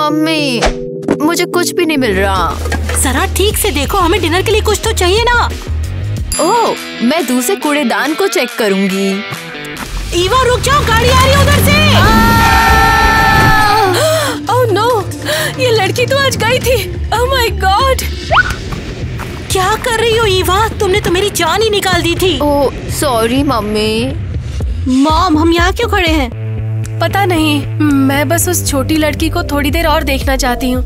Mummy, मुझे कुछ भी नहीं मिल रहा। जरा ठीक से देखो, हमें डिनर के लिए कुछ तो चाहिए ना। ओह, मैं दूसरे कूड़ेदान को चेक करूंगी। ईवा रुक जाओ, गाड़ी आ रही है उधर से। ओह नो, ये लड़की तो आज गई थी। Oh my God. क्या कर रही हो ईवा? तुमने तो मेरी जान ही निकाल दी थी। Oh sorry mummy. मॉम, हम यहाँ क्यों खड़े हैं? पता नहीं, मैं बस उस छोटी लड़की को थोड़ी देर और देखना चाहती हूँ।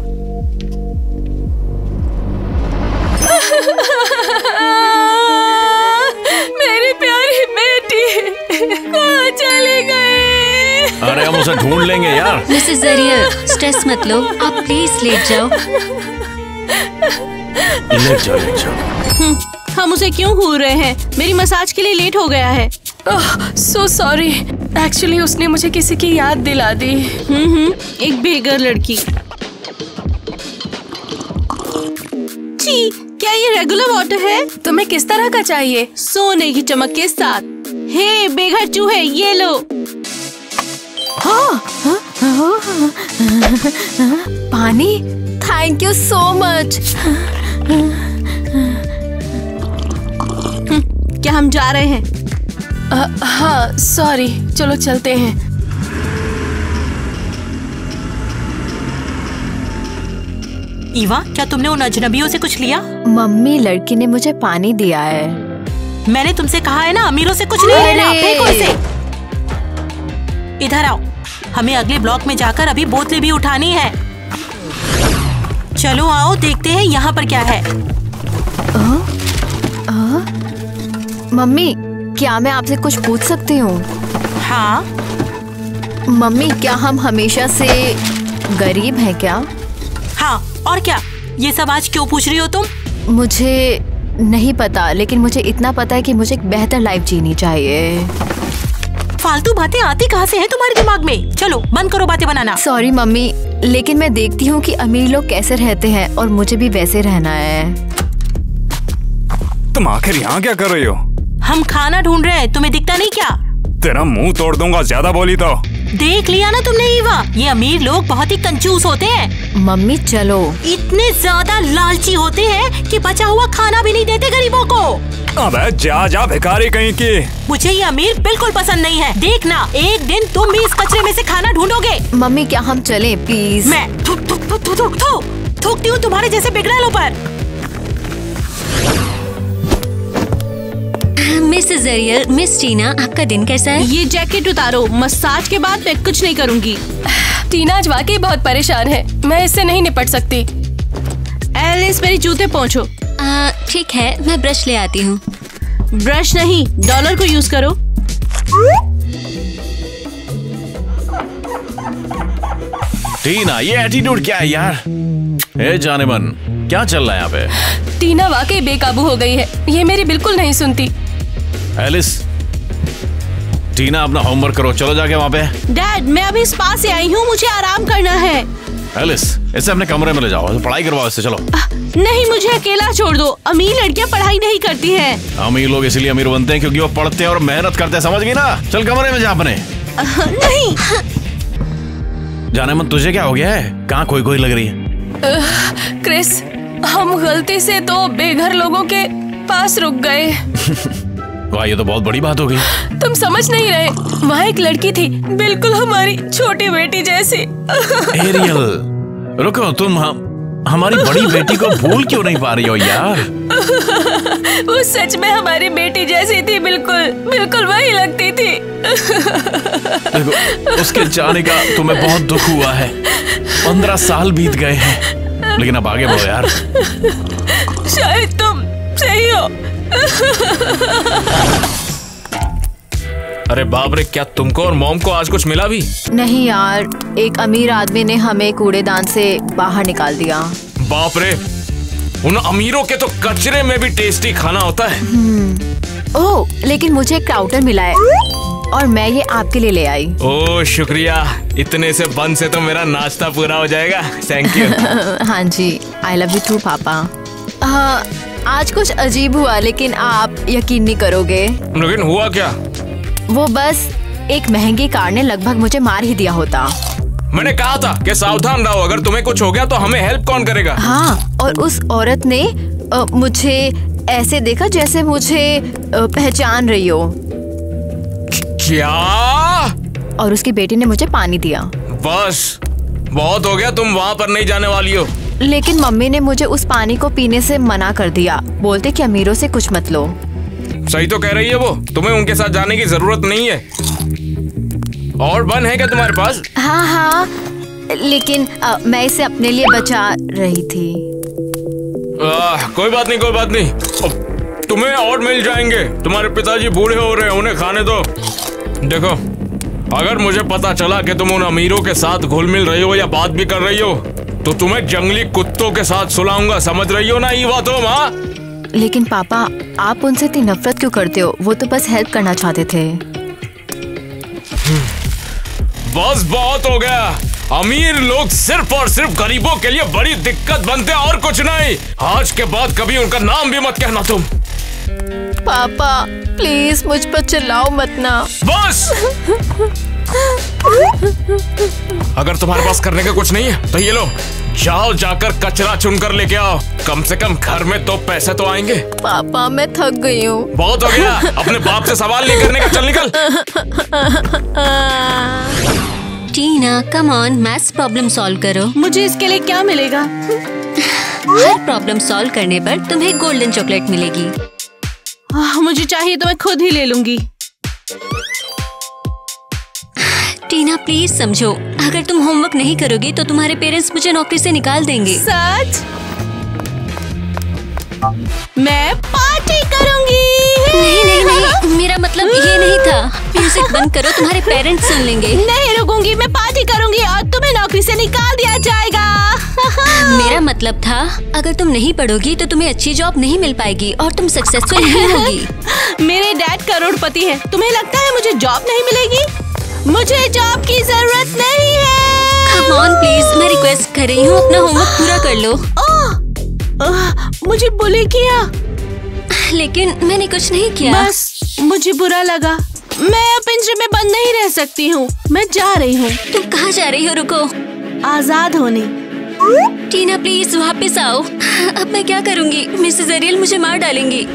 मेरी प्यारी बेटी कहाँ चली गई? अरे हम उसे ढूंढ लेंगे यार। मिसेस जरियर, स्ट्रेस मत लो, आप प्लीज लेट जाओ। लेट जाओ, लेट जाओ। हम उसे क्यों घूर रहे हैं? मेरी मसाज के लिए लेट हो गया है। सो सॉरी, एक्चुअली उसने मुझे किसी की याद दिला दी। एक बेघर लड़की। छी, क्या ये रेगुलर वाटर है? तुम्हें किस तरह का चाहिए? सोने की चमक के साथ। हे बेघर चूहे, ये लो। पानी, थैंक यू सो मच। क्या हम जा रहे हैं? हाँ सॉरी, चलो चलते हैं। ईवा, क्या तुमने उन अजनबियों से कुछ लिया? मम्मी, लड़की ने मुझे पानी दिया है। मैंने तुमसे कहा है ना, अमीरों से कुछ नहीं लेना। फेंको इसे। इधर आओ, हमें अगले ब्लॉक में जाकर अभी बोतलें भी उठानी है। चलो आओ, देखते हैं यहाँ पर क्या है। मम्मी, क्या मैं आपसे कुछ पूछ सकती हूँ? हाँ। मम्मी, क्या हम हमेशा से गरीब हैं क्या? हाँ, और क्या? ये सब आज क्यों पूछ रही हो तुम? मुझे नहीं पता, लेकिन मुझे इतना पता है कि मुझे एक बेहतर लाइफ जीनी चाहिए। फालतू बातें आती कहाँ से हैं तुम्हारे दिमाग में? चलो बंद करो बातें बनाना। सॉरी मम्मी, लेकिन मैं देखती हूँ कि अमीर लोग कैसे रहते हैं और मुझे भी वैसे रहना है। तुम आखिर यहाँ क्या कर रही हो? हम खाना ढूंढ रहे हैं, तुम्हें दिखता नहीं क्या? तेरा मुंह तोड़ दूंगा ज्यादा बोली तो। देख लिया ना तुमने ईवा, ये अमीर लोग बहुत ही कंजूस होते हैं। मम्मी चलो। इतने ज्यादा लालची होते हैं कि बचा हुआ खाना भी नहीं देते गरीबों को। अबे जा जा भिखारी कहीं की। मुझे ये अमीर बिल्कुल पसंद नहीं है। देखना, एक दिन तुम भी इस कचरे में से खाना ढूंढोगे। मम्मी, क्या हम चलें प्लीज? मैं थूकती हूँ तुम्हारे जैसे बिगड़ैलों पर। मिसेस जरियर, मिस टीना, आपका दिन कैसा है? ये जैकेट उतारो, मसाज के बाद मैं कुछ नहीं करूँगी। टीना आज वाकई बहुत परेशान है, मैं इससे नहीं निपट सकती। एलिस, मेरे जूते पोंछो। ठीक है, मैं ब्रश ले आती हूँ। ब्रश नहीं, डॉलर को यूज करो। टीना, ये एटीट्यूड क्या है यार? ए जाने मन, क्या चल रहा है यहाँ पे? टीना वाकई बेकाबू हो गई है, ये मेरी बिल्कुल नहीं सुनती। एलिस, टीना अपना होमवर्क करो, चलो जाके वहाँ पे। डैड, मैं अभी स्पा से आई हूँ, मुझे आराम करना है। एलिस, इसे अपने कमरे में ले जाओ, पढ़ाई करवाओ इससे। चलो। नहीं, मुझे अकेला छोड़ दो। अमीर लड़कियाँ पढ़ाई नहीं करती हैं। अमीर लोग इसलिए अमीर बनते हैं क्योंकि वो पढ़ते हैं और मेहनत करते हैं, समझ गई ना? चल कमरे में जा अपने। नहीं। जाने मन, तुझे क्या हो गया है? कहाँ कोई कोई लग रही है? क्रिस, हम गलती से तो बेघर लोगों के पास रुक गए। वाह, ये तो बहुत बड़ी बात हो गई। तुम समझ नहीं रहे, वहाँ एक लड़की थी, बिल्कुल हमारी छोटी बेटी जैसी। एरियल, रुको, तुम हमारी बड़ी बेटी को भूल क्यों नहीं पा रही हो यार? वो सच में हमारी बेटी जैसी थी, बिल्कुल बिल्कुल वही लगती थी। देखो, उसके जाने का तुम्हें बहुत दुख हुआ है। 15 साल बीत गए हैं, लेकिन अब आगे बढ़ो यार। शायद तुम सही हो। अरे बाप रे, क्या तुमको और मॉम को आज कुछ मिला भी? नहीं यार, एक अमीर आदमी ने हमें कूड़ेदान से बाहर निकाल दिया। बाप रे, उन अमीरों के तो कचरे में भी टेस्टी खाना होता है। ओह, लेकिन मुझे एक क्राउटर मिला है और मैं ये आपके लिए ले आई। ओह शुक्रिया, इतने से बन से तो मेरा नाश्ता पूरा हो जाएगा। Thank you. हाँ जी, आई लव यू टू पापा। आज कुछ अजीब हुआ, लेकिन आप यकीन नहीं करोगे। लेकिन हुआ क्या? वो बस एक महंगी कार ने लगभग मुझे मार ही दिया होता। मैंने कहा था कि सावधान रहो, अगर तुम्हें कुछ हो गया तो हमें हेल्प कौन करेगा? हाँ, और उस औरत ने मुझे ऐसे देखा जैसे मुझे पहचान रही हो। क्या? और उसकी बेटी ने मुझे पानी दिया। बस बहुत हो गया, तुम वहाँ पर नहीं जाने वाली हो। लेकिन मम्मी ने मुझे उस पानी को पीने से मना कर दिया, बोलते कि अमीरों से कुछ मत लो। सही तो कह रही है वो, तुम्हें उनके साथ जाने की जरूरत नहीं है। और बन है क्या तुम्हारे पास? हाँ, लेकिन मैं इसे अपने लिए बचा रही थी। कोई बात नहीं, कोई बात नहीं, तुम्हें और मिल जाएंगे। तुम्हारे पिताजी बूढ़े हो रहे हैं, उन्हें खाने दो। देखो, अगर मुझे पता चला कि तुम उन अमीरों के साथ घुल मिल रही हो या बात भी कर रही हो तो तुम्हें जंगली कुत्तों के साथ सुलाऊंगा, समझ रही हो ना ईवा तुम? हाँ, लेकिन पापा, आप उनसे इतनी नफरत क्यों करते हो? वो तो बस हेल्प करना चाहते थे। बस बहुत हो गया। अमीर लोग सिर्फ और सिर्फ गरीबों के लिए बड़ी दिक्कत बनते हैं और कुछ नहीं। आज के बाद कभी उनका नाम भी मत कहना तुम। पापा प्लीज मुझ पर चिल्लाओ मत ना। बस अगर तुम्हारे पास करने का कुछ नहीं है तो ये लो, जाओ जाकर कचरा चुनकर लेके आओ। कम से कम घर में 2 पैसे तो आएंगे। पापा मैं थक गई हूँ। बहुत हो गया, अपने बाप से सवाल नहीं करने का, चल निकल। Tina come on, maths problem solve करो। मुझे इसके लिए क्या मिलेगा? हर प्रॉब्लम सॉल्व करने पर तुम्हें गोल्डन चॉकलेट मिलेगी। मुझे चाहिए तो मैं खुद ही ले लूंगी। टीना प्लीज समझो, अगर तुम होमवर्क नहीं करोगी तो तुम्हारे पेरेंट्स मुझे नौकरी से निकाल देंगे। सच? मैं पार्टी करूंगी। नहीं, मेरा मतलब ये नहीं था। म्यूजिक बंद करो, तुम्हारे पेरेंट्स सुन लेंगे। नहीं रुकूंगी, मैं पार्टी करूंगी और तुम्हें नौकरी से निकाल दिया जाएगा। मेरा मतलब था, अगर तुम नहीं पढ़ोगी तो तुम्हें अच्छी जॉब नहीं मिल पाएगी और तुम सक्सेसफुल नहीं होगी। मेरे डैड करोड़पति है, तुम्हें लगता है मुझे जॉब नहीं मिलेगी? मुझे जॉब की जरूरत नहीं है। कम ऑन प्लीज, मैं रिक्वेस्ट कर रही हूँ, अपना होमवर्क पूरा कर लो। मुझे बुली किया। लेकिन मैंने कुछ नहीं किया। बस मुझे बुरा लगा। मैं अब पिंजरे में बंद नहीं रह सकती हूँ। मैं जा रही हूँ। तुम कहाँ जा रही हो? रुको। आजाद होने। टीना प्लीज वापस आओ। अब मैं क्या करूँगी? मिसेस एरियल मुझे मार डालेंगी।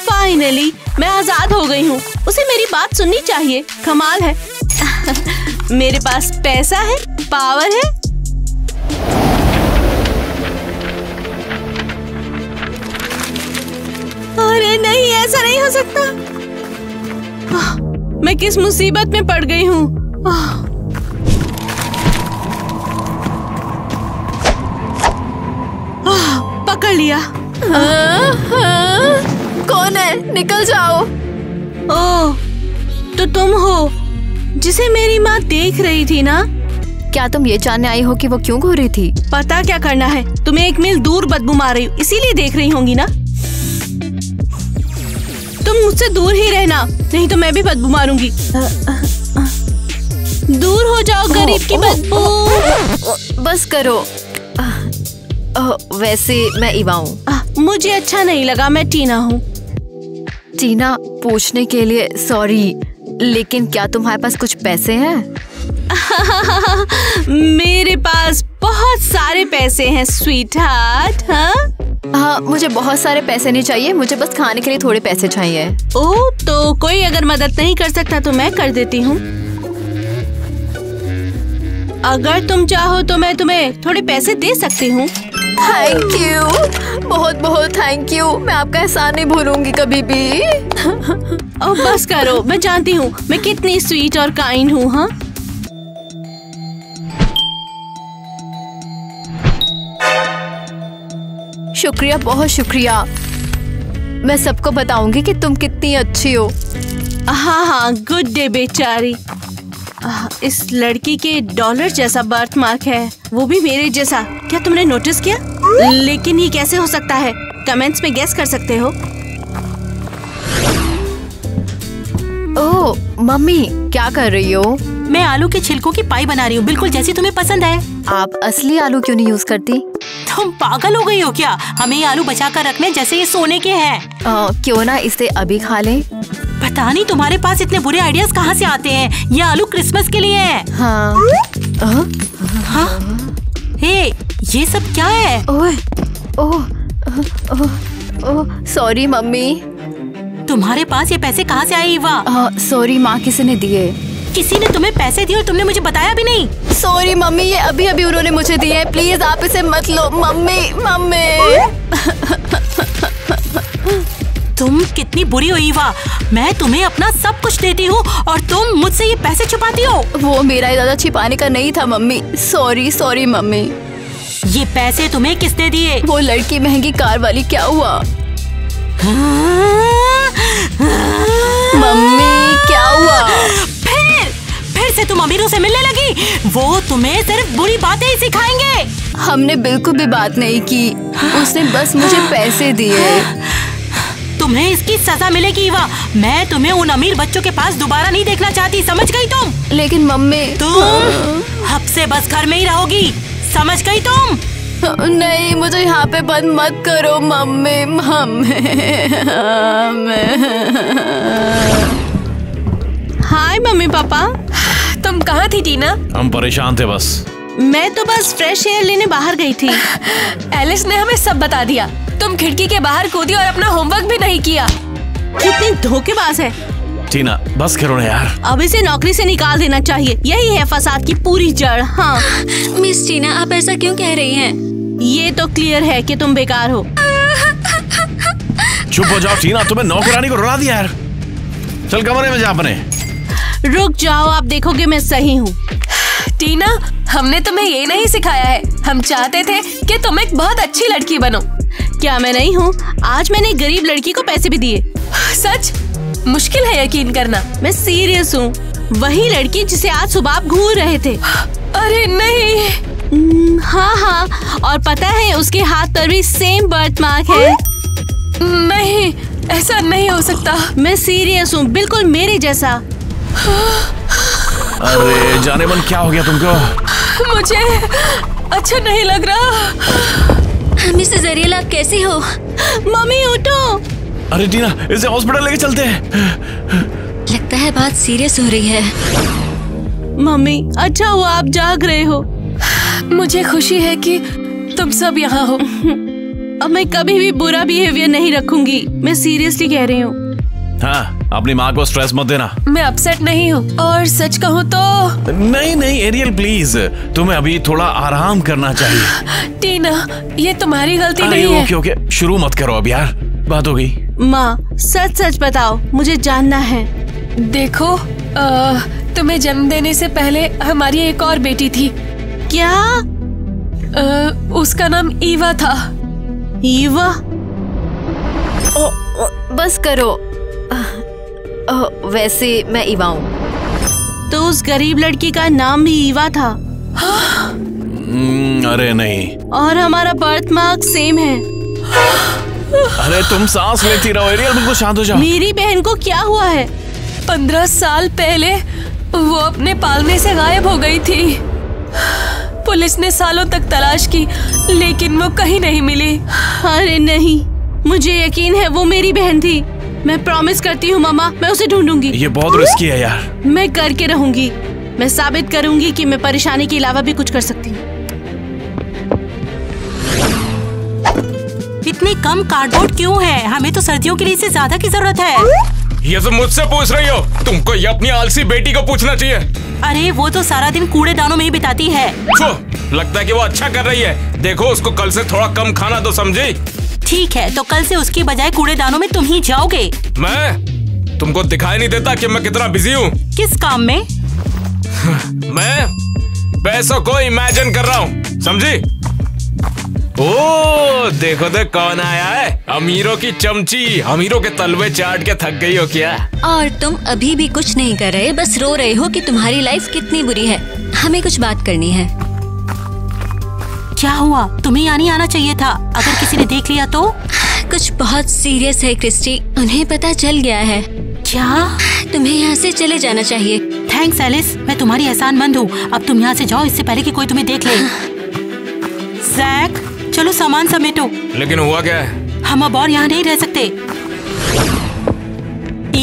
फाइनली मैं आजाद हो गई हूँ। उसे मेरी बात सुननी चाहिए। कमाल है। मेरे पास पैसा है, पावर है। अरे नहीं, ऐसा नहीं हो सकता। मैं किस मुसीबत में पड़ गई हूँ। पकड़ लिया। कौन है? निकल जाओ। ओह, तो तुम हो जिसे मेरी माँ देख रही थी ना? क्या तुम ये जानने आई हो कि वो क्यों घूर रही थी? पता क्या करना है, तुम्हें 1 मील दूर बदबू मार रही हूँ, इसीलिए देख रही होंगी ना। तुम मुझसे दूर ही रहना, नहीं तो मैं भी बदबू मारूंगी। दूर हो जाओ गरीब की बदबू। बस करो। वैसे मैं ईवा हूँ। मुझे अच्छा नहीं लगा, मैं टीना हूँ। टीना, पूछने के लिए सॉरी, लेकिन क्या तुम्हारे पास कुछ पैसे हैं? मेरे पास बहुत सारे पैसे हैं स्वीट हार्ट। हाँ, मुझे बहुत सारे पैसे नहीं चाहिए, मुझे बस खाने के लिए थोड़े पैसे चाहिए। ओह, तो कोई अगर मदद नहीं कर सकता तो मैं कर देती हूँ। अगर तुम चाहो तो मैं तुम्हें थोड़े पैसे दे सकती हूँ। थैंक यू, बहुत बहुत थैंक यू। मैं आपका एहसान नहीं भूलूंगी कभी भी। ओह बस करो, मैं जानती हूँ मैं कितनी स्वीट और काइंड हूँ। हाँ, शुक्रिया, बहुत शुक्रिया। मैं सबको बताऊंगी कि तुम कितनी अच्छी हो। हाँ, गुड डे बेचारी। इस लड़की के डॉलर जैसा बर्थ मार्क है, वो भी मेरे जैसा। क्या तुमने नोटिस किया? लेकिन ये कैसे हो सकता है? कमेंट्स में गेस कर सकते हो। ओह मम्मी, क्या कर रही हो? मैं आलू के छिलकों की पाई बना रही हूँ, बिल्कुल जैसी तुम्हें पसंद है। आप असली आलू क्यों नहीं यूज करती? तुम पागल हो गई हो क्या? हमें ये आलू बचा कर रखने जैसे ये सोने के हैं। क्यों ना इसे अभी खा लें? पता नहीं तुम्हारे पास इतने बुरे आइडियाज कहाँ से आते हैं। ये आलू क्रिसमस के लिए है। हाँ। हे, ये सब क्या है? ओह, सॉरी मम्मी। तुम्हारे पास ये पैसे कहाँ से आए ईवा? सॉरी माँ, किसी ने दिए। किसी ने तुम्हें पैसे दिए और तुमने मुझे बताया भी नहीं? सॉरी मम्मी, ये अभी अभी उन्होंने मुझे दिए हैं। प्लीज आप इसे मत लो मम्मी। तुम कितनी बुरी हो ईवा। मैं तुम्हें अपना सब कुछ देती हूँ और तुम मुझसे ये पैसे छुपाती हो। वो मेरा इरादा छिपाने का नहीं था मम्मी। Sorry mummy. ये पैसे तुम्हें किसने दिए? वो लड़की महंगी कार वाली। क्या हुआ मम्मी, क्या हुआ? फिर से तुम अमीरों से मिलने लगी। वो तुम्हें सिर्फ बुरी बातें ही सिखाएंगे। हमने बिल्कुल भी बात नहीं की, उसने बस मुझे पैसे दिए। तुम्हें इसकी सजा मिलेगी ईवा। मैं तुम्हें उन अमीर बच्चों के पास दोबारा नहीं देखना चाहती, समझ गई तुम? लेकिन मम्मी, तुम अब से बस घर में ही रहोगी, समझ गई तुम? नहीं, मुझे यहाँ पे बंद मत करो मम्मी। हाय मम्मी पापा। तुम कहाँ थी टीना? हम परेशान थे बस। मैं तो बस फ्रेश एयर लेने बाहर गई थी। एलिस ने हमें सब बता दिया। तुम खिड़की के बाहर कूदी और अपना होमवर्क भी नहीं किया। कितनी धोखेबाज है। टीना बस करो ना यार। अब इसे नौकरी से निकाल देना चाहिए। यही है फसाद की पूरी जड़। हाँ मिस टीना, आप ऐसा क्यों कह रही हैं? ये तो क्लियर है कि तुम बेकार हो। चुप हो जाओ टीना, तुम्हें नौकरानी को रुला दिया यार। चल कमरे में जा अपने। रुक जाओ, आप देखोगे मैं सही हूँ। टीना, हमने तुम्हें ये नहीं सिखाया है। हम चाहते थे कि तुम एक बहुत अच्छी लड़की बनो। क्या मैं नहीं हूँ? आज मैंने गरीब लड़की को पैसे भी दिए। सच? मुश्किल है यकीन करना। मैं सीरियस हूँ। वही लड़की जिसे आज सुबह आप घूर रहे थे। अरे नहीं। हाँ, और पता है उसके हाथ पर भी सेम बर्थ मार्क है। नहीं, ऐसा नहीं हो सकता। मैं सीरियस हूँ, बिल्कुल मेरे जैसा। अरे जाने मन, क्या हो गया तुमको? मुझे अच्छा नहीं लग रहा। मिसेस अरियल, आप कैसी हो? मम्मी उठो। अरे टीना, इसे हॉस्पिटल लेके चलते हैं। लगता है बात सीरियस हो रही है। मम्मी, अच्छा हुआ आप जाग रहे हो। मुझे खुशी है कि तुम सब यहाँ हो। अब मैं कभी भी बुरा बिहेवियर नहीं रखूंगी। मैं सीरियसली कह रही हूँ। हाँ, अपनी माँ को स्ट्रेस मत देना। मैं अपसेट नहीं हूँ, और सच कहूँ तो नहीं एरियल प्लीज, तुम्हें अभी थोड़ा आराम करना चाहिए। टीना, ये तुम्हारी गलती नहीं है। ओके, शुरू मत करो अब यार, बात हो गई। माँ सच बताओ, मुझे जानना है। देखो, तुम्हें जन्म देने से पहले हमारी एक और बेटी थी। क्या? उसका नाम ईवा था। ईवा? बस करो। वैसे मैं ईवा हूँ। तो उस गरीब लड़की का नाम भी ईवा था? अरे नहीं। और हमारा बर्थ मार्क सेम है। अरे तुम सांस लेती रहो एरियल, बिल्कुल शांत हो जाओ। मेरी बहन को क्या हुआ है? 15 साल पहले वो अपने पालने से गायब हो गई थी। पुलिस ने सालों तक तलाश की, लेकिन वो कहीं नहीं मिली। अरे नहीं, मुझे यकीन है वो मेरी बहन थी। मैं प्रॉमिस करती हूँ मामा, मैं उसे ढूंढूंगी। ये बहुत रिस्की है यार। मैं करके रहूंगी। मैं साबित करूंगी कि मैं परेशानी के अलावा भी कुछ कर सकती हूँ। इतनी कम कार्डबोर्ड क्यों है? हमें तो सर्दियों के लिए इससे ज्यादा की जरूरत है। ये तो मुझसे पूछ रही हो? तुमको ये अपनी आलसी बेटी को पूछना चाहिए। अरे वो तो सारा दिन कूड़ेदानों में ही बिताती है। लगता है कि वो अच्छा कर रही है। देखो, उसको कल से थोड़ा कम खाना तो समझी। ठीक है, तो कल से उसकी बजाय कूड़ेदानों में तुम ही जाओगे। मैं? तुमको दिखाई नहीं देता कि मैं कितना बिजी हूँ? किस काम में? मैं पैसों को इमेजिन कर रहा हूँ, समझी? ओ देखो तो कौन आया है। अमीरों की चमची। अमीरों के तलवे चाट के थक गई हो क्या? और तुम अभी भी कुछ नहीं कर रहे, बस रो रहे हो कि तुम्हारी लाइफ कितनी बुरी है। हमें कुछ बात करनी है। क्या हुआ? तुम्हें यहाँ नहीं आना चाहिए था। अगर किसी ने देख लिया तो? कुछ बहुत सीरियस है क्रिस्टी, उन्हें पता चल गया है। क्या? तुम्हें यहाँ से चले जाना चाहिए। थैंक्स एलिस, मैं तुम्हारी एहसानमंद हूँ। अब तुम यहाँ से जाओ, इससे पहले कि कोई तुम्हें देख ले। जैक, चलो सामान समेटो। लेकिन हुआ क्या है? हम अब और यहाँ नहीं रह सकते।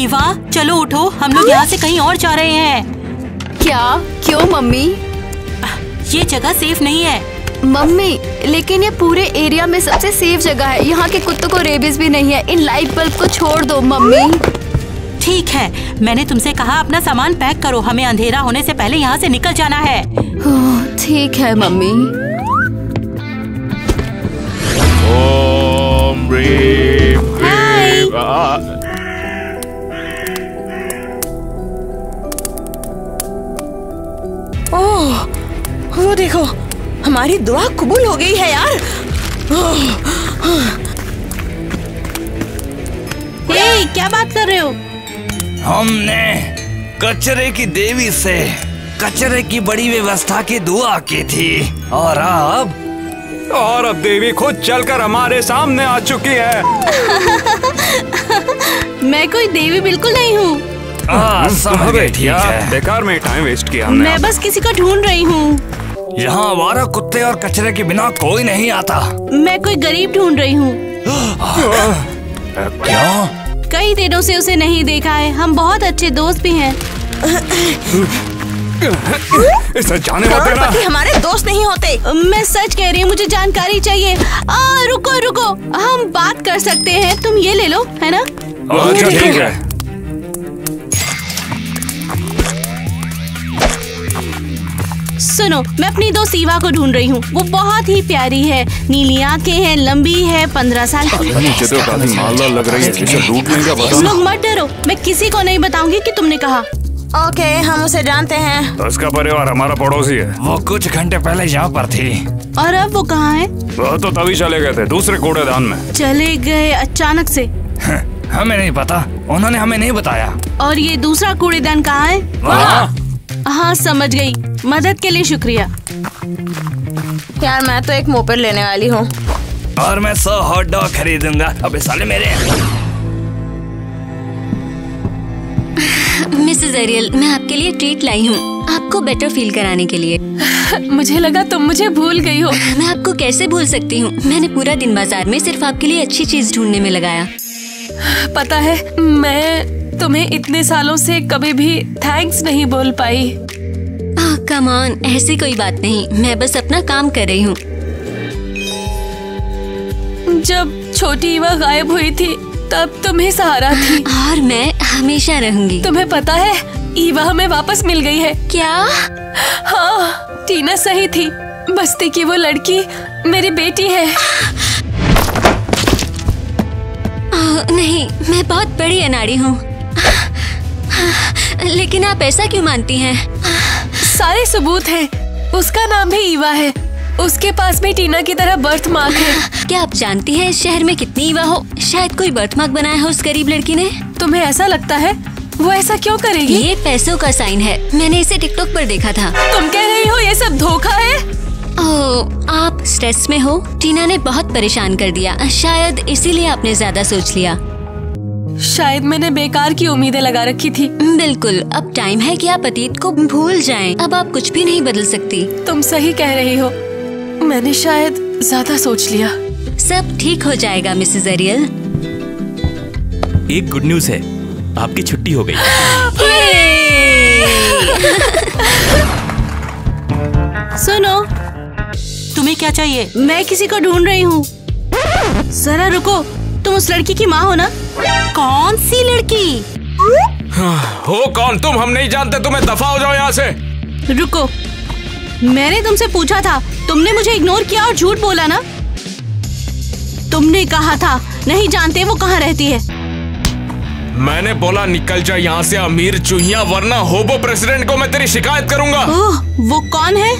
ईवा चलो उठो, हम लोग यहाँ से कहीं और जा रहे हैं। क्या? क्यों मम्मी? ये जगह सेफ नहीं है। मम्मी लेकिन ये पूरे एरिया में सबसे सेफ जगह है। यहाँ के कुत्तों को रेबीज भी नहीं है। इन लाइट बल्ब को छोड़ दो मम्मी। ठीक है, मैंने तुमसे कहा अपना सामान पैक करो, हमें अंधेरा होने से पहले यहाँ से निकल जाना है। ठीक है मम्मी। ओम ह्रीम क्लीम। ओह, वो देखो, हमारी दुआ कबूल हो गई है यार। हे, क्या बात कर रहे हो? हमने कचरे की देवी से कचरे की बड़ी व्यवस्था की दुआ की थी और अब देवी खुद चलकर हमारे सामने आ चुकी है। मैं कोई देवी बिल्कुल नहीं हूँ। समझ गए, ठीक है। बेकार में टाइम वेस्ट किया हमने। मैं बस किसी को ढूंढ रही हूँ। यहाँ आवारा कुत्ते और कचरे के बिना कोई नहीं आता। मैं कोई गरीब ढूंढ रही हूँ। क्यों? कई दिनों से उसे नहीं देखा है। हम बहुत अच्छे दोस्त भी हैं। इसे जाने मत देना। करोड़पति हमारे दोस्त नहीं होते। मैं सच कह रही हूँ, मुझे जानकारी चाहिए। रुको रुको, हम बात कर सकते हैं। तुम ये ले लो, है ना? अच्छा ठीक है। सुनो, मैं अपनी दोस्त ईवा को ढूंढ रही हूँ। वो बहुत ही प्यारी है, नीली आंखें हैं, लंबी है, 15 साल की। मुझे तो काफी मालदार लग रही है। इसे लूट लेंगे बता। तुम लोग मत डरो, मैं किसी को नहीं बताऊंगी कि तुमने कहा। ओके, हम उसे जानते हैं। तो उसका परिवार हमारा पड़ोसी है। वो कुछ घंटे पहले यहाँ पर थी। और अब वो कहाँ है? वो तो तभी चले गए थे, दूसरे कूड़ेदान में। चले गए अचानक से? हमें नहीं पता, उन्होंने हमें नहीं बताया। और ये दूसरा कूड़ेदान कहाँ है? हाँ समझ गई, मदद के लिए शुक्रिया। यार मैं तो एक मोपेड लेने वाली हूँ। और मैं 100 हॉट डॉग खरीदूंगा। अबे साले मेरे। मिसेस एरियल, मैं आपके लिए ट्रीट लाई हूँ, आपको बेटर फील कराने के लिए। मुझे लगा तुम मुझे भूल गई हो। मैं आपको कैसे भूल सकती हूँ? मैंने पूरा दिन बाजार में सिर्फ आपके लिए अच्छी चीज ढूंढने में लगाया। पता है, मैं तुम्हें इतने सालों से कभी भी थैंक्स नहीं बोल पाई। कम ऑन, ऐसी कोई बात नहीं, मैं बस अपना काम कर रही हूँ। जब छोटी ईवा गायब हुई थी तब तुम्हें सहारा थी। और मैं हमेशा रहूंगी। तुम्हें पता है, ईवा हमें वापस मिल गई है। क्या? हाँ, टीना सही थी। बस्ती की वो लड़की मेरी बेटी है। नहीं, मैं बहुत बड़ी अनाड़ी हूँ। लेकिन आप ऐसा क्यों मानती हैं? सारे सबूत हैं। उसका नाम भी ईवा है। उसके पास भी टीना की तरह बर्थ मार्क है। क्या आप जानती हैं इस शहर में कितनी ईवा हो? शायद कोई बर्थ मार्क बनाया है उस गरीब लड़की ने। तुम्हें ऐसा लगता है? वो ऐसा क्यों करेगी? ये पैसों का साइन है, मैंने इसे टिकटॉक पर देखा था। तुम कह रही हो ये सब धोखा है? ओह, आप स्ट्रेस में हो। टीना ने बहुत परेशान कर दिया, शायद इसीलिए आपने ज्यादा सोच लिया। शायद मैंने बेकार की उम्मीदें लगा रखी थी। बिल्कुल, अब टाइम है कि आप अतीत को भूल जाएं। अब आप कुछ भी नहीं बदल सकती। तुम सही कह रही हो, मैंने शायद ज्यादा सोच लिया। सब ठीक हो जाएगा मिसेस एरियल। एक गुड न्यूज है, आपकी छुट्टी हो गई। सुनो, तुम्हें क्या चाहिए? मैं किसी को ढूंढ रही हूँ। जरा रुको, तुम उस लड़की की माँ हो ना? कौन सी लड़की? हो कौन तुम? हम नहीं जानते तुम्हें, दफा हो जाओ यहाँ से। रुको, मैंने तुमसे पूछा था, तुमने मुझे इग्नोर किया और झूठ बोला ना? तुमने कहा था नहीं जानते वो कहाँ रहती है। मैंने बोला निकल जा यहाँ से अमीर चूहिया, वरना होबो प्रेसिडेंट को मैं तेरी शिकायत करूंगा। ओह, वो कौन है?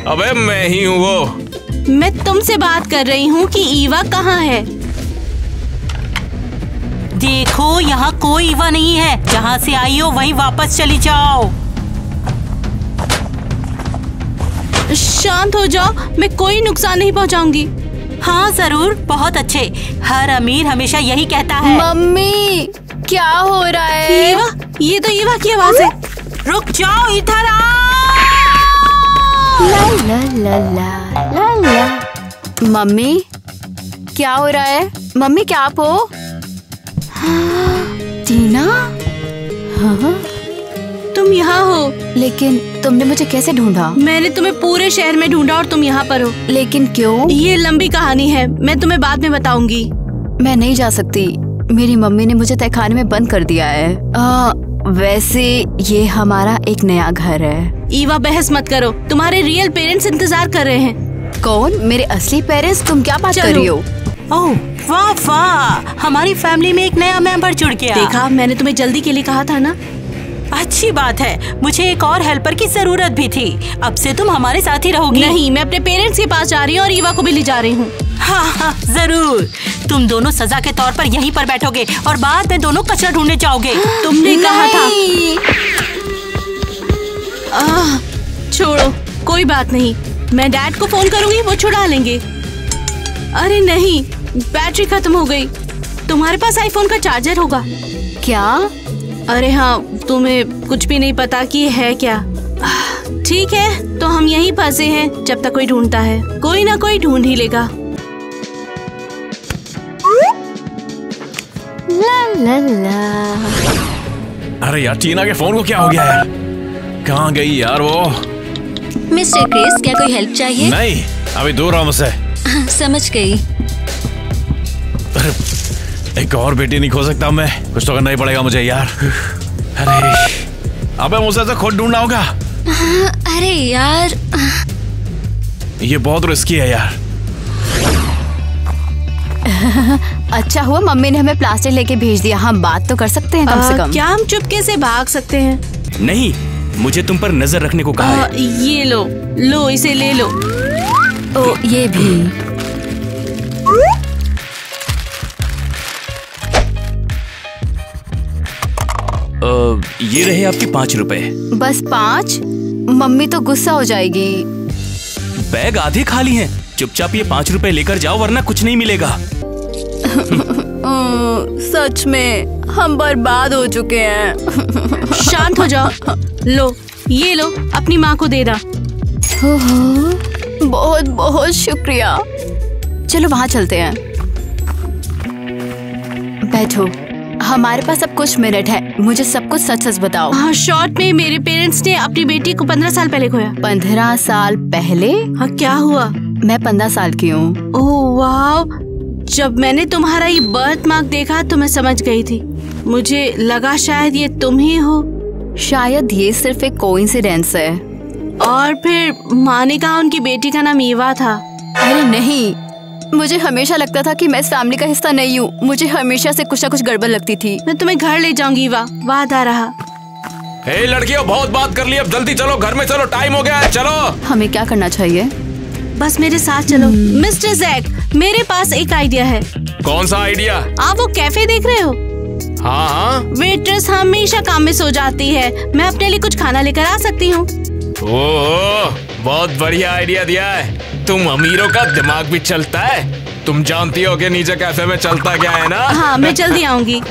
अबे मैं ही हूँ वो। मैं तुमसे बात कर रही हूँ कि ईवा कहाँ है। देखो, यहाँ कोई ईवा नहीं है। जहाँ से आई हो वहीं वापस चली जाओ। शांत हो जाओ, मैं कोई नुकसान नहीं पहुँचाऊंगी। हाँ जरूर, बहुत अच्छे। हर अमीर हमेशा यही कहता है। मम्मी, क्या हो रहा है? ईवा, ये तो ईवा की आवाज है। रुक जाओ, इधर आओ। ला ला ला ला ला ला। मम्मी, क्या हो रहा है? मम्मी, क्या आप हो? टीना, हाँ? तुम यहाँ हो? लेकिन तुमने मुझे कैसे ढूंढा? मैंने तुम्हें पूरे शहर में ढूंढा और तुम यहाँ पर हो। लेकिन क्यों? ये लंबी कहानी है, मैं तुम्हें बाद में बताऊंगी। मैं नहीं जा सकती, मेरी मम्मी ने मुझे तहखाने में बंद कर दिया है। वैसे ये हमारा एक नया घर है। ईवा बहस मत करो, तुम्हारे रियल पेरेंट्स इंतजार कर रहे हैं। कौन? मेरे असली पेरेंट्स? तुम क्या बात कर रही हो? ओह वाह वाह, हमारी फैमिली में एक नया मेंबर जुड़ गया। देखा, मैंने तुम्हें जल्दी के लिए कहा था ना। अच्छी बात है, मुझे एक और हेल्पर की जरूरत भी थी। अब से तुम हमारे साथ ही रहोगी। नहीं, मैं अपने पेरेंट्स के पास जा रही हूँ और ईवा को भी ले जा रही हूँ। हाँ, जरूर। तुम दोनों सजा के तौर पर यहीं पर बैठोगे और बाद में दोनों कचरा ढूंढने जाओगे। तुमने कहा था। छोड़ो, कोई बात नहीं, मैं डैड को फोन करूंगी, वो छुड़ा लेंगे। अरे नहीं, बैटरी खत्म हो गई। तुम्हारे पास आईफोन का चार्जर होगा क्या? अरे हाँ, तुम्हें कुछ भी नहीं पता कि है क्या। ठीक है, तो हम यहीं फंसे हैं जब तक कोई ढूंढता है। कोई ना कोई ढूंढ ही लेगा। ला ला ला। अरे यार, टीना के फोन को क्या हो गया यार? कहाँ गई यार वो? मिस्टर क्रिस, क्या कोई हेल्प चाहिए? नहीं, अभी दूर रहो मुझसे। समझ गई। एक और बेटी नहीं खो सकता मैं, कुछ तो करना ही पड़ेगा मुझे यार। अरे अबे मुझसे तो खुद ढूंढना होगा। अरे यार, ये बहुत रिस्की है यार। अच्छा हुआ मम्मी ने हमें प्लास्टिक लेके भेज दिया, हम बात तो कर सकते हैं कम से कम। क्या हम चुपके से भाग सकते हैं? नहीं, मुझे तुम पर नजर रखने को कहा है। ये लो, लो इसे ले लो। ओ, ये भी। ये रहे आपके 5 रुपए। बस 5? मम्मी तो गुस्सा हो जाएगी। बैग आधे खाली हैं। चुपचाप ये 5 रुपए लेकर जाओ वरना कुछ नहीं मिलेगा। सच में हम बर्बाद हो चुके हैं। शांत हो जाओ। लो, ये लो, अपनी माँ को दे रहा। बहुत बहुत शुक्रिया। चलो वहाँ चलते हैं। बैठो, हमारे पास अब कुछ मिनट है, मुझे सब कुछ सच सच बताओ। हाँ, शॉर्ट में मेरे पेरेंट्स ने अपनी बेटी को 15 साल पहले खोया। 15 साल पहले? हाँ, क्या हुआ? मैं 15 साल की हूँ। ओह वाह, जब मैंने तुम्हारा ये बर्थ मार्क देखा तो मैं समझ गई थी। मुझे लगा शायद ये तुम ही हो। शायद ये सिर्फ एक कोइंसिडेंस है। और फिर माँ ने कहा उनकी बेटी का नाम ईवा था। अरे नहीं, मुझे हमेशा लगता था कि मैं इस फैमिली का हिस्सा नहीं हूँ। मुझे हमेशा से कुछ ना कुछ गड़बड़ लगती थी। मैं तुम्हें घर ले जाऊंगी ईवा, वादा रहा। हे लड़कियों, बहुत बात कर ली, अब जल्दी चलो, घर में चलो, टाइम हो गया है, चलो। हमें क्या करना चाहिए? बस मेरे साथ चलो। मिस्टर जैक, मेरे पास एक आइडिया है। कौन सा आइडिया? आप वो कैफे देख रहे हो? हाँ हाँ। वेट्रेस हमेशा काम में सो जाती है, मैं अपने लिए कुछ खाना लेकर आ सकती हूँ। ओह, बहुत बढ़िया आइडिया दिया है। तुम अमीरों का दिमाग भी चलता है। तुम जानती हो कि नीचे कैफे में चलता क्या है ना? हाँ, मैं जल्दी आऊंगी।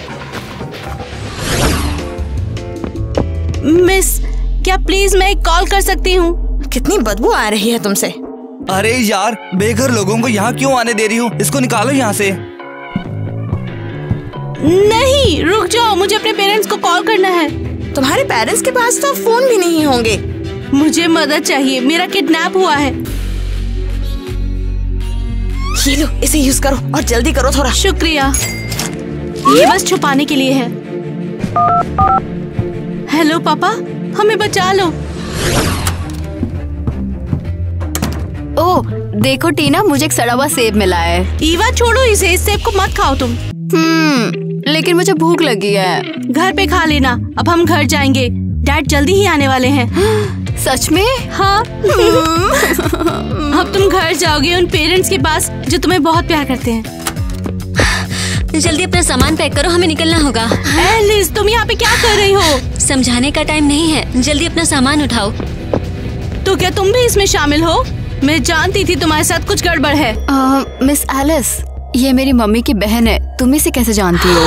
मिस, क्या प्लीज मैं एक कॉल कर सकती हूँ? कितनी बदबू आ रही है तुमसे। अरे यार, बेघर लोगों को यहाँ क्यों आने दे रही हो? इसको निकालो यहाँ से। नहीं, रुक जाओ, मुझे अपने पेरेंट्स को कॉल करना है। तुम्हारे पेरेंट्स के पास तो फोन भी नहीं होंगे। मुझे मदद चाहिए, मेरा किडनैप हुआ है। ये लो, इसे यूज करो और जल्दी करो थोड़ा। शुक्रिया। ये बस छुपाने के लिए है। हेलो पापा, हमें बचा लो। ओह देखो टीना, मुझे एक सड़ा हुआ सेब मिला है। ईवा छोड़ो इसे, इस सेब को मत खाओ तुम। लेकिन मुझे भूख लगी है। घर पे खा लेना, अब हम घर जाएंगे, डैड जल्दी ही आने वाले हैं। सच में? हाँ। अब तुम घर जाओगे उन पेरेंट्स के पास जो तुम्हें बहुत प्यार करते हैं। जल्दी अपना सामान पैक करो, हमें निकलना होगा। एलिस, तुम यहाँ पे क्या कर रही हो? समझाने का टाइम नहीं है, जल्दी अपना सामान उठाओ। तो क्या तुम भी इसमें शामिल हो? मैं जानती थी तुम्हारे साथ कुछ गड़बड़ है। मिस एलिस, ये मेरी मम्मी की बहन है, तुम इसे कैसे जानती हो?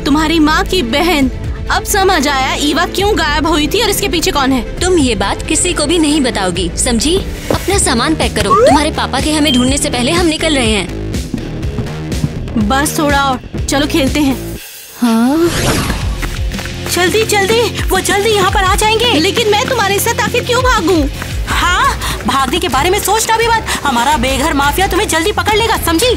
तुम्हारी माँ की बहन। अब समझ आया ईवा क्यों गायब हुई थी और इसके पीछे कौन है। तुम ये बात किसी को भी नहीं बताओगी, समझी? अपना सामान पैक करो, तुम्हारे पापा के हमें ढूंढने से पहले हम निकल रहे हैं। बस थोड़ा और, चलो खेलते हैं। हाँ? जल्दी जल्दी, वो जल्दी यहाँ पर आ जाएंगे। लेकिन मैं तुम्हारे साथ आखिर क्यों भागूं? हाँ, भागने के बारे में सोचना भी मत। हमारा बेघर माफिया तुम्हें जल्दी पकड़ लेगा, समझी?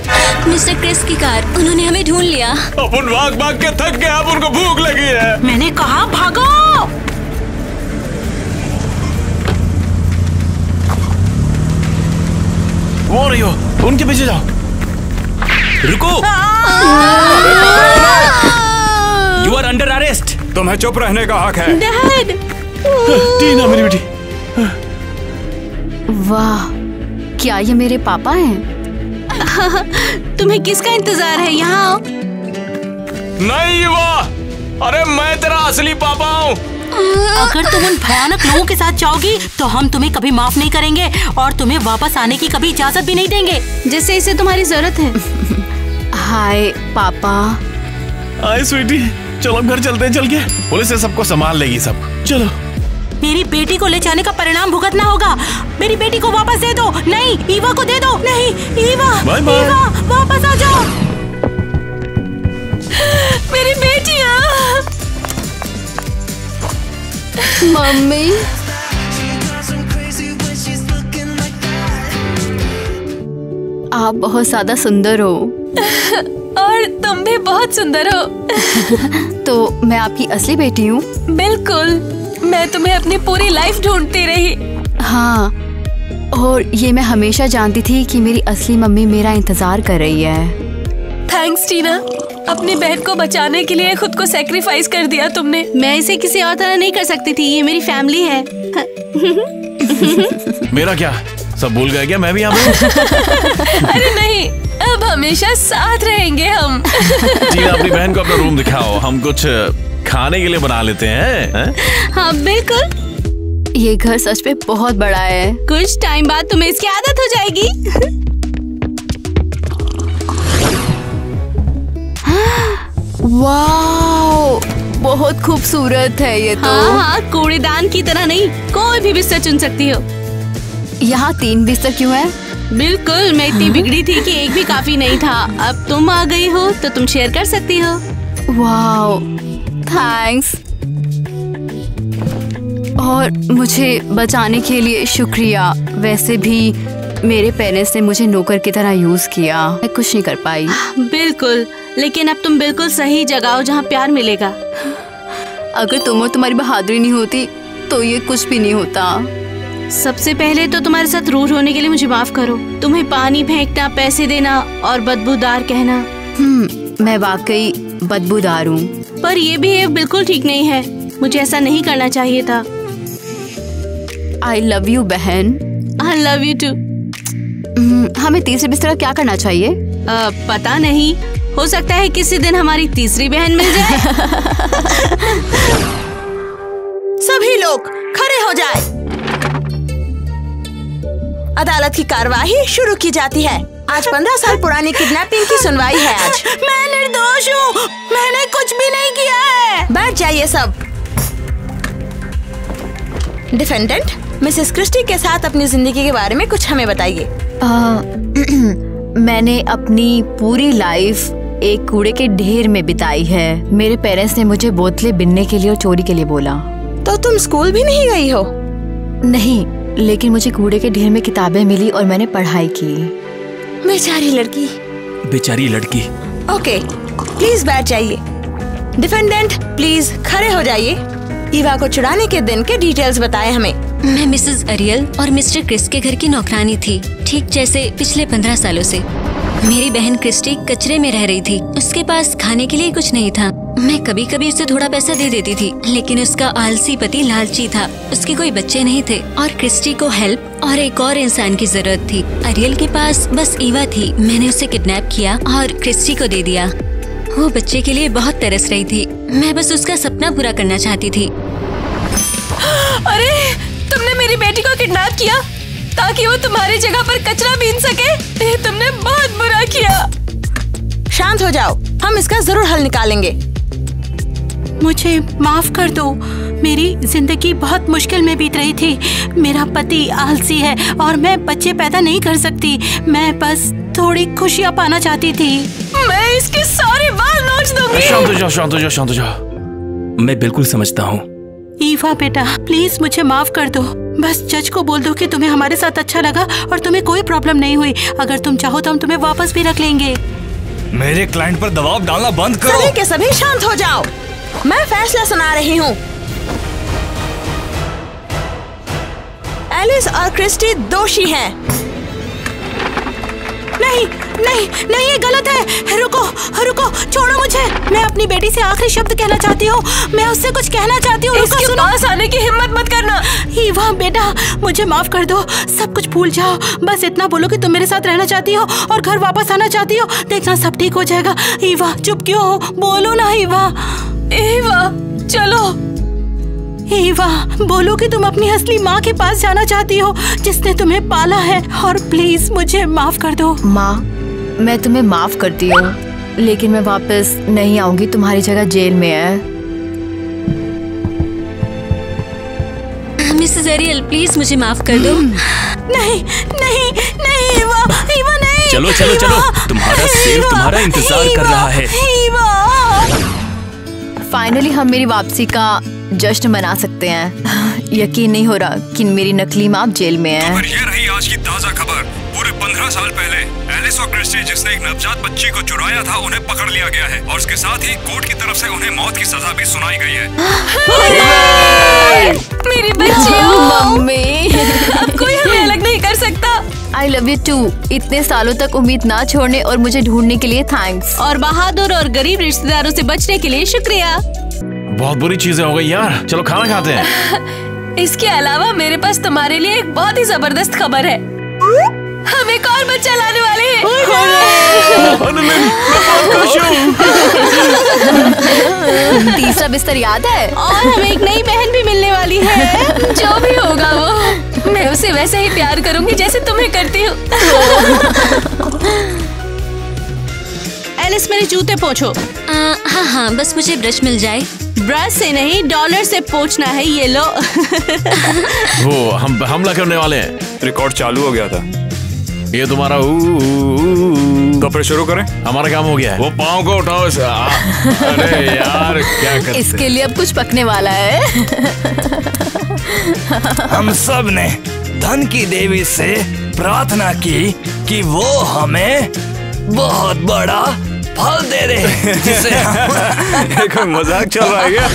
मिस्टर क्रिस की कार, उन्होंने हमें ढूंढ लिया। अपन भाग भाग के थक गए, अब उनको भूख लगी है। मैंने कहा भागो। वो रही हो, उनके पीछे जाओ। रुको, यू आर अंडर अरेस्ट। तुम्हें चुप रहने का हक है। डैड। टीना मेरी बेटी। वाह, क्या ये मेरे पापा हैं? तुम्हें किसका इंतजार है? यहाँ आओ। नहीं वाह, अरे मैं तेरा असली पापा हूँ। अगर तुम उन भयानक लोगों के साथ जाओगी तो हम तुम्हें कभी माफ नहीं करेंगे और तुम्हें वापस आने की कभी इजाजत भी नहीं देंगे, जिससे इसे तुम्हारी जरूरत है। हाय पापा। हाय स्वीटी, चलो हम घर चलते हैं। चल के पुलिस से सबको संभाल लेगी सब। चलो। मेरी बेटी को ले जाने का परिणाम भुगतना होगा। मेरी बेटी को वापस दे दो। नहीं, ईवा को दे दो। नहीं, ईवा, बाय बाय। ईवा, वापस आ जाओ। मेरी बेटियां। मम्मी। आप बहुत ज्यादा सुंदर हो। और तुम भी बहुत सुंदर हो। तो मैं आपकी असली बेटी हूँ? बिल्कुल, मैं तुम्हें अपनी पूरी लाइफ ढूंढती रही। हाँ, और ये मैं हमेशा जानती थी कि मेरी असली मम्मी मेरा इंतजार कर रही है। थैंक्स टीना, अपनी बहन को बचाने के लिए खुद को सैक्रिफाइस कर दिया तुमने। मैं इसे किसी और तरह नहीं कर सकती थी, ये मेरी फैमिली है। मेरा क्या, सब भूल गए क्या? मैं भी यहाँ पे। अरे नहीं, अब हमेशा साथ रहेंगे हम। टीना, अपनी बहन को अपना रूम दिखाओ, हम कुछ खाने के लिए बना लेते हैं। हाँ बिल्कुल। ये घर सच में बहुत बड़ा है। कुछ टाइम बाद तुम्हें इसकी आदत हो जाएगी। वाओ, बहुत खूबसूरत है ये तो। हाँ, कूड़ेदान की तरह नहीं, कोई भी बिस्तर चुन सकती हो। यहाँ 3 बिस्तर क्यों है? बिल्कुल, मैं इतनी बिगड़ी थी कि एक भी काफी नहीं था। अब तुम आ गई हो तो तुम शेयर कर सकती हो। Wow, thanks. और मुझे बचाने के लिए शुक्रिया। वैसे भी मेरे पेरेंट्स ने मुझे नौकर की तरह यूज किया, मैं कुछ नहीं कर पाई। बिल्कुल, लेकिन अब तुम बिल्कुल सही जगह हो जहाँ प्यार मिलेगा। अगर तुम और तुम्हारी बहादुरी नहीं होती तो ये कुछ भी नहीं होता। सबसे पहले तो तुम्हारे साथ रूड होने के लिए मुझे माफ करो। तुम्हें पानी फेंकना, पैसे देना और बदबूदार कहना। मैं वाकई बदबूदार हूँ। पर ये भी बिल्कुल ठीक नहीं है। मुझे ऐसा नहीं करना चाहिए था। आई लव यू बहन। I love you too. हमें तीसरे बिस्तर क्या करना चाहिए? पता नहीं, हो सकता है किसी दिन हमारी तीसरी बहन मिल जाए। सभी लोग खड़े हो जाए। अदालत की कार्यवाही शुरू की जाती है। आज 15 साल पुरानी किडनैपिंग की सुनवाई है। आज मैं निर्दोष हूँ, मैंने कुछ भी नहीं किया है। बैठ जाइए सब। डिफेंडेंट मिसेस क्रिस्टी के साथ अपनी जिंदगी के बारे में कुछ हमें बताइए। मैंने अपनी पूरी लाइफ एक कूड़े के ढेर में बिताई है। मेरे पेरेंट्स ने मुझे बोतलें बिनने के लिए और चोरी के लिए बोला। तो तुम स्कूल भी नहीं गई हो? नहीं, लेकिन मुझे कूड़े के ढेर में किताबें मिली और मैंने पढ़ाई की। बेचारी लड़की। बेचारी लड़की। ओके, प्लीज बैठ जाइए। डिफेंडेंट प्लीज खड़े हो जाइए। ईवा को चुराने के दिन के डिटेल्स बताएं हमें। मैं मिसेस अरियल और मिस्टर क्रिस के घर की नौकरानी थी, ठीक जैसे पिछले 15 सालों से। मेरी बहन क्रिस्टी कचरे में रह रही थी। उसके पास खाने के लिए कुछ नहीं था। मैं कभी कभी उसे थोड़ा पैसा दे देती थी, लेकिन उसका आलसी पति लालची था। उसके कोई बच्चे नहीं थे और क्रिस्टी को हेल्प और एक और इंसान की जरूरत थी। अरियल के पास बस ईवा थी। मैंने उसे किडनैप किया और क्रिस्टी को दे दिया। वो बच्चे के लिए बहुत तरस रही थी। मैं बस उसका सपना पूरा करना चाहती थी। अरे, तुमने मेरी बेटी को किडनैप किया ताकि वो तुम्हारी जगह पर कचरा बीन सके? ये तुमने बहुत बुरा किया। शांत हो जाओ, हम इसका जरूर हल निकालेंगे। मुझे माफ कर दो। मेरी जिंदगी बहुत मुश्किल में बीत रही थी। मेरा पति आलसी है और मैं बच्चे पैदा नहीं कर सकती। मैं बस थोड़ी खुशियाँ पाना चाहती थी। मैं इसके सारे बाल नोच दूंगी। शांत हो जाओ, शांत हो जाओ, शांत हो जाओ। मैं बिल्कुल समझता हूँ। ईवा बेटा, प्लीज मुझे माफ कर दो। बस जज को बोल दो कि तुम्हें हमारे साथ अच्छा लगा और तुम्हें कोई प्रॉब्लम नहीं हुई। अगर तुम चाहो तो हम तुम्हें वापस भी रख लेंगे। मेरे क्लाइंट पर दबाव डालना बंद करो। सभी के सभी शांत हो जाओ, मैं फैसला सुना रही हूँ। एलिस और क्रिस्टी दोषी हैं। नहीं नहीं नहीं, ये गलत है। रुको रुको, छोड़ो मुझे। मैं अपनी बेटी से आखिरी शब्द कहना चाहती हूँ। मैं उससे कुछ कहना चाहती हूँ। इसके पास आने की हिम्मत मत करना। ईवा बेटा, मुझे माफ कर दो। सब कुछ भूल जाओ। बस इतना बोलो कि तुम मेरे साथ रहना चाहती हो और घर वापस आना चाहती हो। देखना सब ठीक हो जाएगा। ईवा, चुप क्यों हो? बोलो ना ईवा। ईवा, चलो। ईवा, बोलो कि तुम अपनी असली माँ के पास जाना चाहती हो, जिसने तुम्हें पाला है। और प्लीज मुझे माफ कर दो। माँ, मैं तुम्हें माफ करती हूँ, लेकिन मैं वापस नहीं आऊंगी। तुम्हारी जगह जेल में है। मिसेस एरियल, प्लीज मुझे माफ कर दो। नहीं नहीं नहीं ईवा, ईवा नहीं। चलो चलो चलो, तुम्हारा सेव तुम्हारा इंतजार कर रहा है। फाइनली हम मेरी वापसी का जश्न मना सकते हैं। यकीन नहीं हो रहा कि मेरी नकली माँ जेल में है। तो ये रही आज की ताजा खबर। पूरे 15 साल पहले एलिस और क्रिस्टी, जिसने एक नवजात बच्ची को चुराया था, उन्हें पकड़ लिया गया है और उसके साथ ही कोर्ट की तरफ से उन्हें मौत की सजा भी सुनाई गई है। मेरी बच्ची, मम्मी, अब कोई हमें अलग नहीं कर सकता। I love you too। इतने सालों तक उम्मीद ना छोड़ने और मुझे ढूंढने के लिए थैंक्स। और बहादुर और गरीब रिश्तेदारों से बचने के लिए शुक्रिया। बहुत बुरी चीजें हो गई यार, चलो खाना खाते हैं। इसके अलावा मेरे पास तुम्हारे लिए एक बहुत ही जबरदस्त खबर है। हम एक और बच्चा लाने वाले हैं। तीसरा बिस्तर याद है? और हमें एक नई बहन भी मिलने वाली है। जो भी होगा वो, मैं उसे वैसे ही प्यार करूंगी जैसे तुम्हें करती हूँ। एलिस, मेरे जूते पोंछो। हाँ हाँ, बस मुझे ब्रश मिल जाए। ब्रश से नहीं, डॉलर से पोंछना है। ये लो। वो हम हमला करने वाले हैं। रिकॉर्ड चालू हो गया था। ये तुम्हारा तो फिर शुरू करें। हमारा काम हो गया है। वो पाँव को उठाओ। अरे यार, क्या करते? इसके लिए अब कुछ पकने वाला है। हम सब ने धन की देवी से प्रार्थना की कि वो हमें बहुत बड़ा फल दे दे, जिसे कोई मजाक चल रहा है क्या?